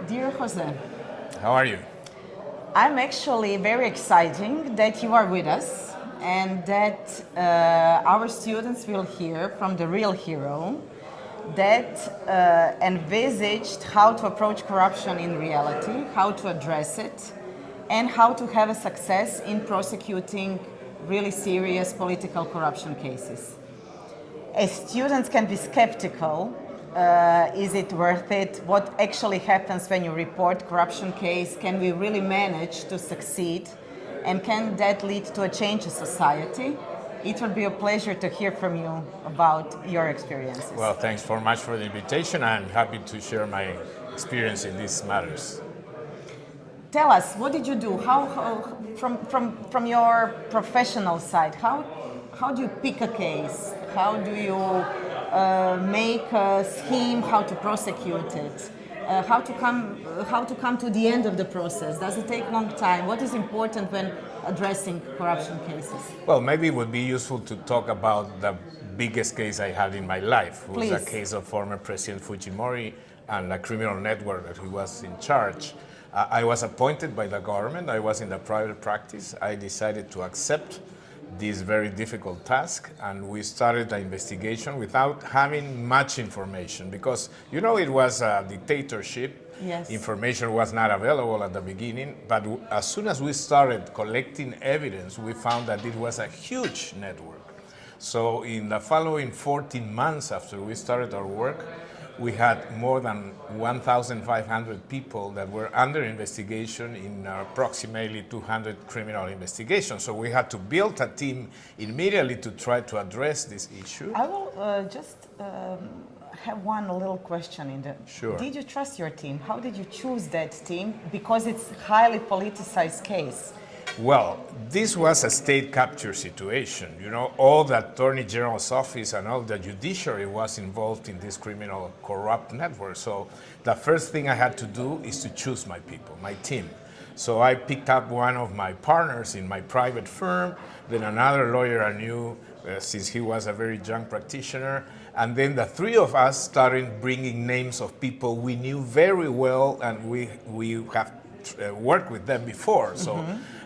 Dear José, How are you? I'm actually very exciting that you are with us and that our students will hear from the real hero that envisaged how to approach corruption in reality, how to address it, and how to have a success in prosecuting really serious political corruption cases. As students can be skeptical, is it worth it? What actually happens when you report corruption case? Can we really manage to succeed? And can that lead to a change in society? It will be a pleasure to hear from you about your experiences. Well, thanks very much for the invitation. I'm happy to share my experience in these matters. Tell us, what did you do? How from your professional side, how do you pick a case? How do you make a scheme? How to prosecute it? How to come to the end of the process? Does it take a long time? What is important when addressing corruption cases? Well, maybe it would be useful to talk about the biggest case I had in my life. It was a case of former President Fujimori and a criminal network that he was in charge. I was appointed by the government. I was in the private practice. I decided to accept this very difficult task, and we started the investigation without having much information because, you know, it was a dictatorship. Yes. Information was not available at the beginning, but as soon as we started collecting evidence, we found that it was a huge network. So in the following 14 months after we started our work, we had more than 1,500 people that were under investigation in approximately 200 criminal investigations. So we had to build a team immediately to try to address this issue. I will just have one little question in the... Sure. Did you trust your team? How did you choose that team? Because it's a highly politicized case. Well, this was a state capture situation. You know, all the Attorney General's office and all the judiciary was involved in this criminal corrupt network. So the first thing I had to do is to choose my people, my team. So I picked up one of my partners in my private firm, then another lawyer I knew since he was a very young practitioner, and then the three of us started bringing names of people we knew very well and we have worked with them before. So.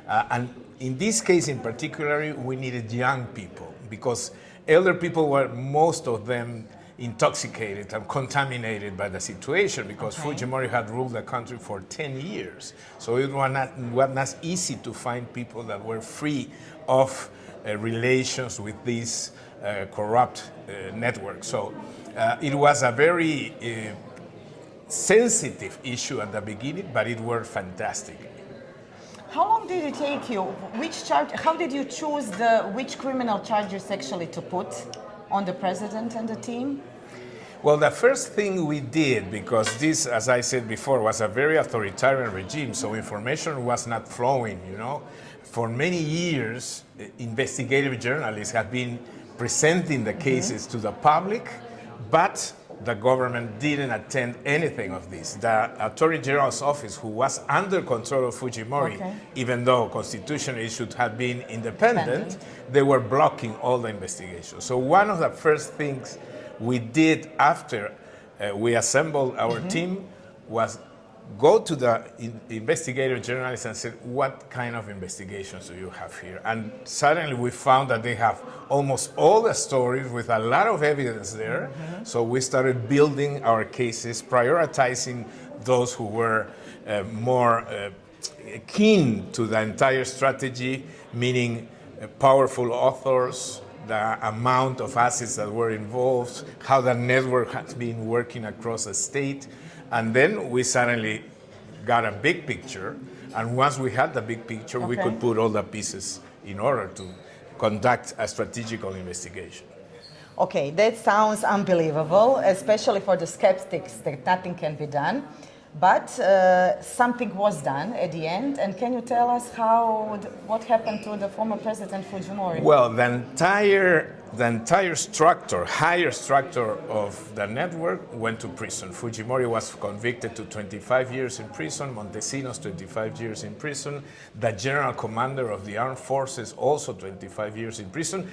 And in this case in particular, we needed young people because elder people were, most of them, intoxicated and contaminated by the situation because Fujimori had ruled the country for 10 years. So it was not easy to find people that were free of relations with this corrupt network. So it was a very sensitive issue at the beginning, but it worked fantastic. How long did it take you? How did you choose which criminal charges actually to put on the president and the team? Well, the first thing we did, because this, as I said before, was a very authoritarian regime, so information was not flowing, you know. For many years, investigative journalists have been presenting the cases to the public, but the government didn't attend anything of this. The Attorney General's office, who was under control of Fujimori, even though constitutionally it should have been independent, they were blocking all the investigations. So one of the first things we did after we assembled our team was go to the investigative journalists and said, what kind of investigations do you have here? And suddenly we found that they have almost all the stories with a lot of evidence there. So we started building our cases, prioritizing those who were more keen to the entire strategy, meaning powerful authors, the amount of assets that were involved, how the network has been working across the state. And then we suddenly got a big picture, and once we had the big picture, we could put all the pieces in order to conduct a strategical investigation. Okay, that sounds unbelievable, especially for the skeptics that nothing can be done. But something was done at the end, and can you tell us what happened to the former President Fujimori? Well, the entire structure, higher structure of the network went to prison. Fujimori was convicted to 25 years in prison, Montesinos 25 years in prison, the general commander of the armed forces also 25 years in prison.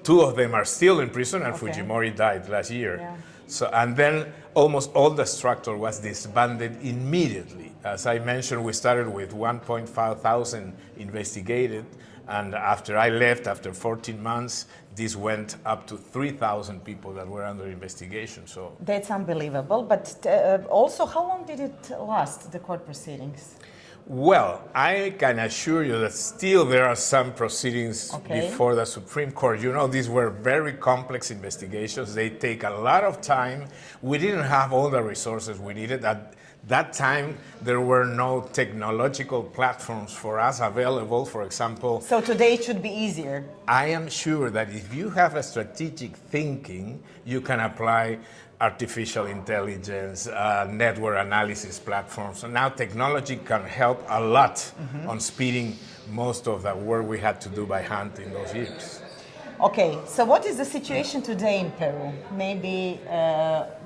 Two of them are still in prison, and Fujimori died last year. Yeah. So, and then almost all the structure was disbanded immediately. As I mentioned, we started with 1.5 thousand investigated, and after I left, after 14 months, this went up to 3,000 people that were under investigation. So that's unbelievable. But also, how long did it last, the court proceedings? Well, I can assure you that still there are some proceedings before the Supreme Court. You know, these were very complex investigations. They take a lot of time. We didn't have all the resources we needed. At that time, there were no technological platforms for us available, for example. So today it should be easier. I am sure that if you have a strategic thinking, you can apply artificial intelligence, network analysis platforms. So now technology can help a lot on speeding most of the work we had to do by hand in those years. Okay, so what is the situation today in Peru? Maybe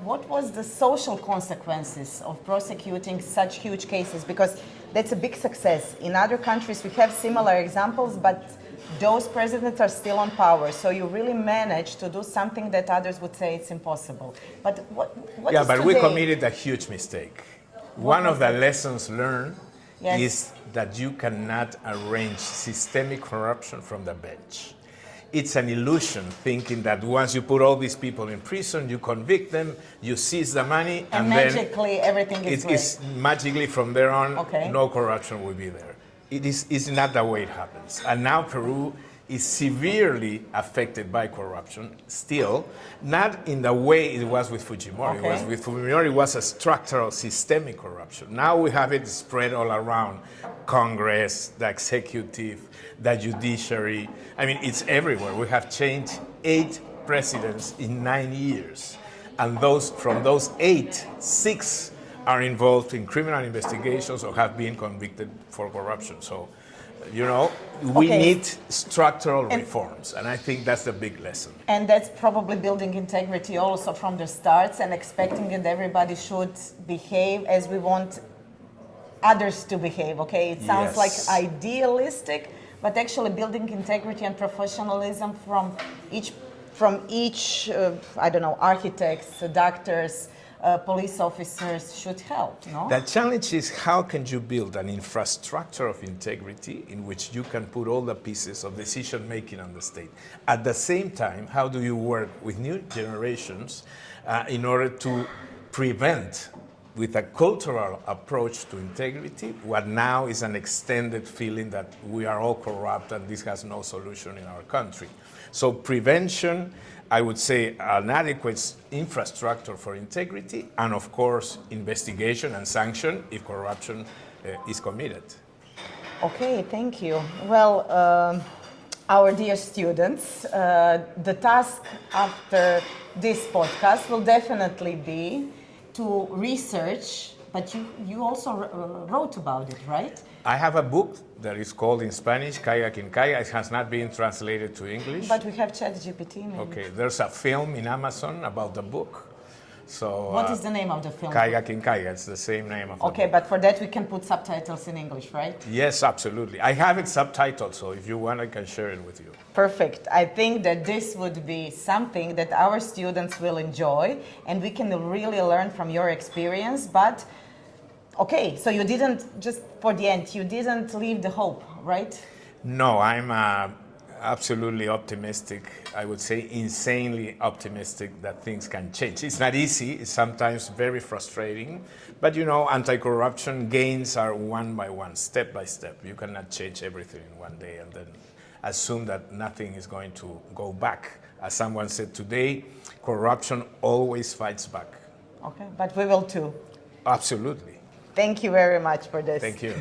what was the social consequences of prosecuting such huge cases? Because that's a big success. In other countries we have similar examples, but those presidents are still on power, so you really managed to do something that others would say it's impossible. But what yeah, is but today? we committed a huge mistake. One of the lessons learned is that you cannot arrange systemic corruption from the bench. It's an illusion thinking that once you put all these people in prison, you convict them, you seize the money, and magically then everything is great. It's magically from there on, no corruption will be there. It's not the way it happens. And now Peru is severely affected by corruption still, not in the way it was with Fujimori. With Fujimori, it was a structural, systemic corruption. Now we have it spread all around Congress, the executive, the judiciary. I mean, it's everywhere. We have changed 8 presidents in 9 years. And from those 8, 6 are involved in criminal investigations or have been convicted for corruption. So, you know, we need structural reforms, and I think that's the big lesson. And that's probably building integrity also from the start and expecting that everybody should behave as we want others to behave, okay? It sounds like idealistic, but actually building integrity and professionalism from each I don't know, architects, doctors, police officers should help, no? The challenge is how can you build an infrastructure of integrity in which you can put all the pieces of decision making on the state. At the same time, how do you work with new generations in order to prevent, with a cultural approach to integrity, what now is an extended feeling that we are all corrupt and this has no solution in our country. So prevention, I would say an adequate infrastructure for integrity, and of course investigation and sanction if corruption is committed. Okay, thank you. Well, our dear students, the task after this podcast will definitely be to research, but you also wrote about it, right? I have a book that is called in Spanish, Kayak in Kayak. It has not been translated to English. But we have ChatGPT, maybe. Okay, there's a film in Amazon about the book. So what is the name of the film? Kayak in Kayak, it's the same name of the book. Okay, but for that we can put subtitles in English, right? Yes, absolutely. I have it subtitled, so if you want, I can share it with you. Perfect. I think that this would be something that our students will enjoy, and we can really learn from your experience. But, okay, so you didn't, just for the end, you didn't leave the hope, right? No, I'm absolutely optimistic. I would say insanely optimistic that things can change. It's not easy. It's sometimes very frustrating. But, you know, anti-corruption gains are one by one, step by step. You cannot change everything in one day and then assume that nothing is going to go back. As someone said today, corruption always fights back. Okay, but we will too. Absolutely. Thank you very much for this. Thank you.